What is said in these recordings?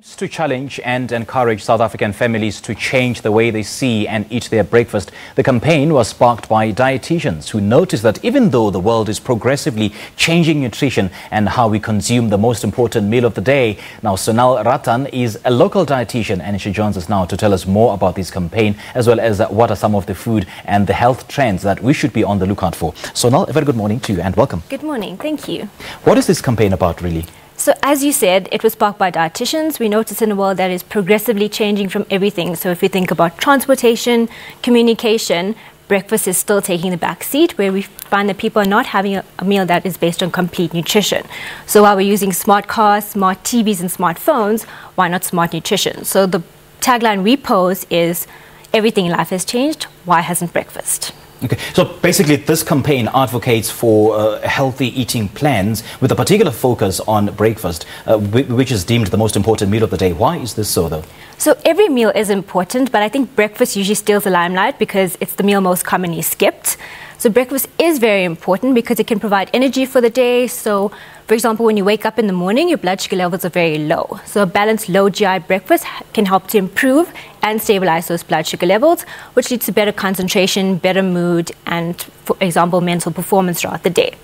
To challenge and encourage South African families to change the way they see and eat their breakfast, the campaign was sparked by dietitians who noticed that even though the world is progressively changing nutrition and how we consume the most important meal of the day, now Sonal Ratan is a local dietitian and she joins us now to tell us more about this campaign as well as what are some of the food and the health trends that we should be on the lookout for. Sonal, a very good morning to you and welcome. Good morning, thank you. What is this campaign about really? So as you said, it was sparked by dietitians. We notice in a world that is progressively changing from everything. So if we think about transportation, communication, breakfast is still taking the back seat, where we find that people are not having a meal that is based on complete nutrition. So while we're using smart cars, smart TVs and smartphones, why not smart nutrition? So the tagline we pose is, everything in life has changed, why hasn't breakfast? Okay, so basically this campaign advocates for healthy eating plans with a particular focus on breakfast, which is deemed the most important meal of the day. Why is this so though? So every meal is important, but I think breakfast usually steals the limelight because it's the meal most commonly skipped. So breakfast is very important because it can provide energy for the day. So, for example, when you wake up in the morning, your blood sugar levels are very low. So a balanced low GI breakfast can help to improve and stabilize those blood sugar levels, which leads to better concentration, better mood, and, for example, mental performance throughout the day.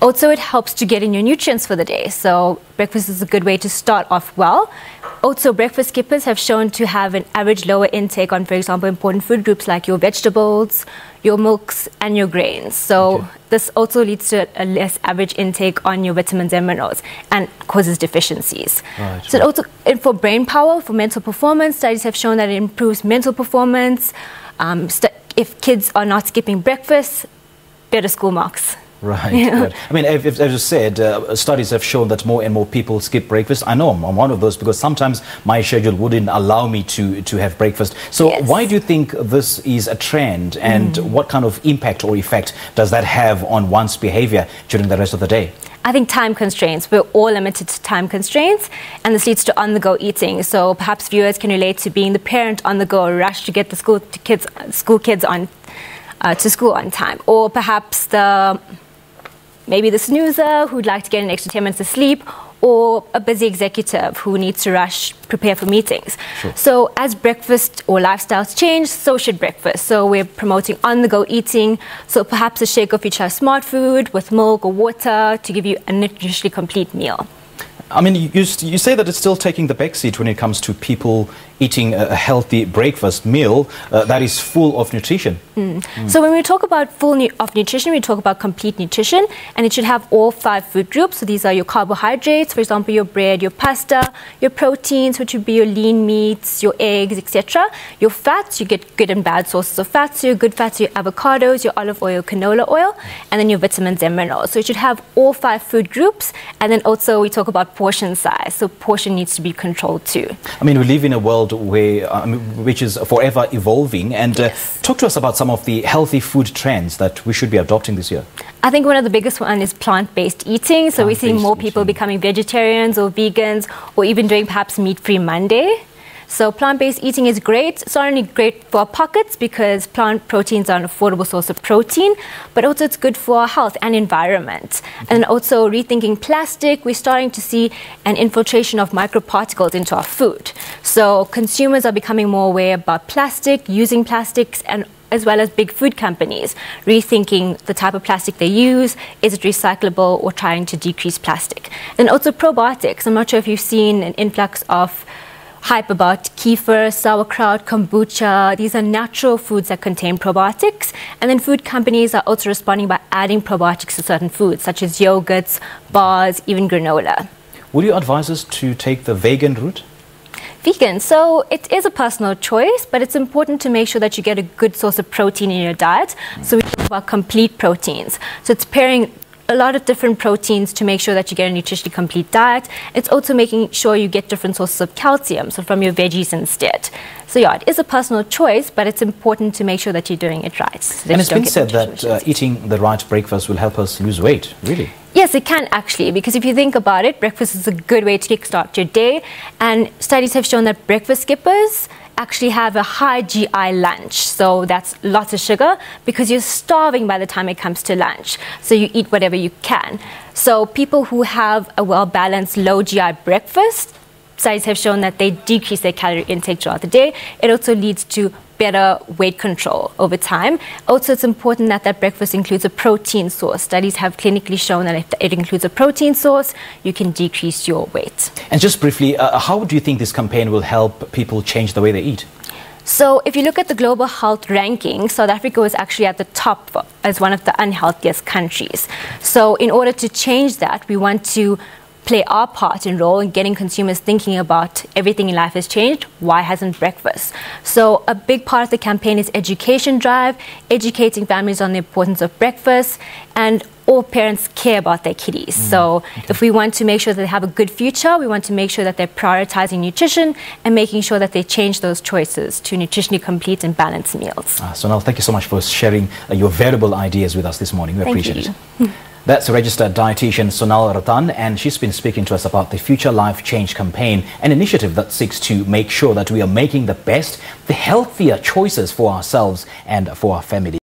Also, it helps to get in your nutrients for the day. So breakfast is a good way to start off well. Also, breakfast skippers have shown to have an average lower intake on, for example, important food groups like your vegetables, your milks, and your grains. So this also leads to a less average intake on your vitamins and minerals and causes deficiencies. So also, and for brain power, for mental performance, studies have shown that it improves mental performance. If kids are not skipping breakfast, better school marks. Right. Yeah. Right. I mean, as you said, studies have shown that more and more people skip breakfast. I know I'm one of those because sometimes my schedule wouldn't allow me to have breakfast. So why do you think this is a trend, and what kind of impact or effect does that have on one's behavior during the rest of the day? I think time constraints. We're all limited to time constraints, and this leads to on-the-go eating. So perhaps viewers can relate to being the parent on the go, rush to get the school kids on to school on time, or perhaps maybe the snoozer who'd like to get an extra 10 minutes of sleep, or a busy executive who needs to rush, prepare for meetings. So as breakfast or lifestyles change, so should breakfast. So we're promoting on-the-go eating. So perhaps a shake of each smart food with milk or water to give you a nutritionally complete meal. I mean, you say that it's still taking the back seat when it comes to people eating a healthy breakfast meal that is full of nutrition. So when we talk about of nutrition, we talk about complete nutrition, and it should have all 5 food groups. So these are your carbohydrates, for example, your bread, your pasta, your proteins, which would be your lean meats, your eggs, etc. Your fats, you get good and bad sources of fats. So your good fats are your avocados, your olive oil, canola oil, and then your vitamins and minerals. So it should have all 5 food groups, and then also we talk about portion size. So portion needs to be controlled too. I mean, we live in a world where, which is forever evolving, and talk to us about some of the healthy food trends that we should be adopting this year. I think one of the biggest one is plant-based eating. So we're seeing more people becoming vegetarians or vegans, or even doing perhaps meat-free Monday. So plant-based eating is great. It's not only great for our pockets because plant proteins are an affordable source of protein, but also it's good for our health and environment. And also rethinking plastic, we're starting to see an infiltration of microparticles into our food. So consumers are becoming more aware about plastic, using plastics, and as well as big food companies rethinking the type of plastic they use. Is it recyclable, or trying to decrease plastic? And also probiotics. I'm not sure if you've seen an influx of hype about kefir, sauerkraut, kombucha. These are natural foods that contain probiotics. And then food companies are also responding by adding probiotics to certain foods, such as yogurts, bars, even granola. Would you advise us to take the vegan route? Vegan. So it is a personal choice, but it's important to make sure that you get a good source of protein in your diet. So we talk about complete proteins. So it's pairing a lot of different proteins to make sure that you get a nutritionally complete diet. It's also making sure you get different sources of calcium, so from your veggies instead. So yeah, it is a personal choice, but it's important to make sure that you're doing it right. So and it's been said that eating the right breakfast will help us lose weight, really? Yes, it can actually, because if you think about it, breakfast is a good way to kickstart your day. And studies have shown that breakfast skippers actually have a high GI lunch. So that's lots of sugar because you're starving by the time it comes to lunch. So you eat whatever you can. So people who have a well-balanced low GI breakfast studies have shown that they decrease their calorie intake throughout the day. It also leads to better weight control over time. Also, it's important that that breakfast includes a protein source. Studies have clinically shown that if it includes a protein source, you can decrease your weight. And just briefly, how do you think this campaign will help people change the way they eat? So if you look at the global health ranking, South Africa was actually at the top as one of the unhealthiest countries. So in order to change that, we want to play our part and role in getting consumers thinking about everything in life has changed. Why hasn't breakfast? So a big part of the campaign is education drive, educating families on the importance of breakfast, and all parents care about their kiddies. So if we want to make sure that they have a good future, we want to make sure that they're prioritizing nutrition and making sure that they change those choices to nutritionally complete and balanced meals. Sonal, thank you so much for sharing your valuable ideas with us this morning. We appreciate it. That's registered dietitian Sonal Ratan, and she's been speaking to us about the Future Life Change Campaign, an initiative that seeks to make sure that we are making the best, the healthier choices for ourselves and for our family.